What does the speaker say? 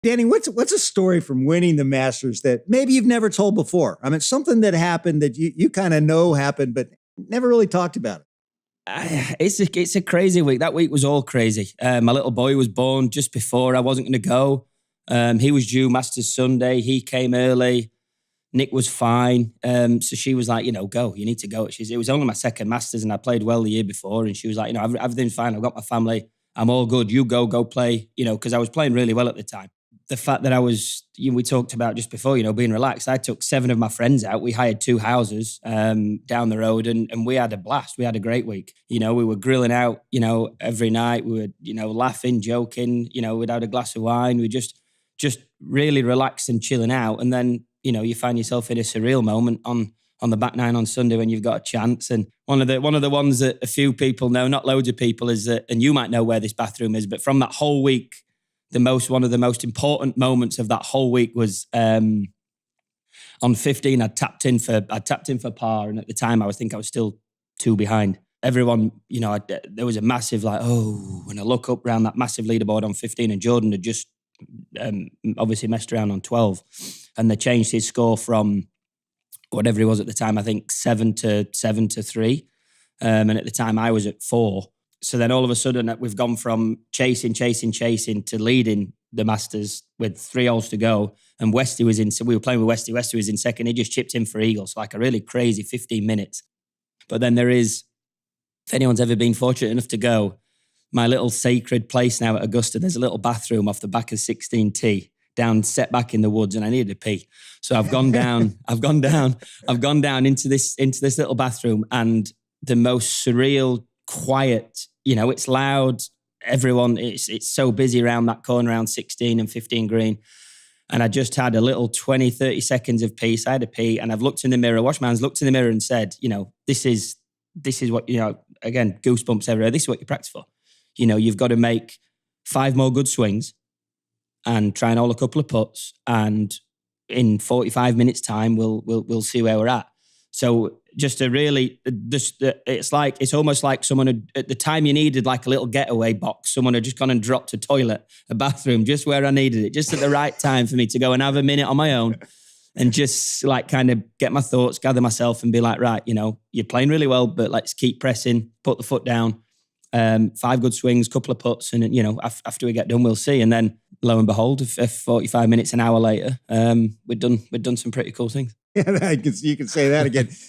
Danny, what's a story from winning the Masters that maybe you've never told before? I mean, something that happened that you kind of know happened, but never really talked about it. It's a crazy week. That week was all crazy. My little boy was born just before I wasn't going to go. He was due Masters Sunday. He came early. Nick was fine. So she was like, go. You need to go. It was only my second Masters and I played well the year before. And she was like, everything's fine. I've got my family. I'm all good. You go play, because I was playing really well at the time. The fact that I was, we talked about just before, being relaxed. I took 7 of my friends out. We hired 2 houses down the road and we had a blast. We had a great week. We were grilling out, every night. We were, laughing, joking, we'd had a glass of wine. We just really relaxed and chilling out. And then, you find yourself in a surreal moment on the back nine on Sunday when you've got a chance. And one of the ones that a few people know, not loads of people, is that, and you might know where this bathroom is, but from that whole week, one of the most important moments of that whole week was on 15. I tapped in for par, and at the time I was still 2 behind. Everyone, there was a massive when I look up around that massive leaderboard on 15, and Jordan had just obviously messed around on 12, and they changed his score from whatever he was at the time. I think 7 to 3, and at the time I was at 4. So then all of a sudden we've gone from chasing to leading the Masters with 3 holes to go. And Westy was in, so we were playing with Westy. Westy was in second. He just chipped in for eagle. So like a really crazy 15 minutes. But then there is, if anyone's ever been fortunate enough to go, my little sacred place now at Augusta, there's a little bathroom off the back of 16T down, set back in the woods, and I needed to pee. So I've gone down into this little bathroom, and the most surreal, quiet, it's loud. Everyone, it's so busy around that corner around 16 and 15 green. And I just had a little 20, 30 seconds of peace. I had a pee and I've looked in the mirror, washed my hands, looked in the mirror and said, this is what, again, goosebumps everywhere. This is what you practice for. You've got to make 5 more good swings and try and hole a couple of putts. And in 45 minutes time, we'll see where we're at. So it's almost like someone had, at the time you needed like a little getaway box, someone had just gone and dropped a bathroom just where I needed it, just at the right time for me to go and have a minute on my own and just like kind of get my thoughts, gather myself and be like, right, you're playing really well, but let's keep pressing, put the foot down, 5 good swings, couple of putts, and after we get done, we'll see. And then lo and behold, 45 minutes, an hour later, we'd done some pretty cool things. Yeah, you can say that again.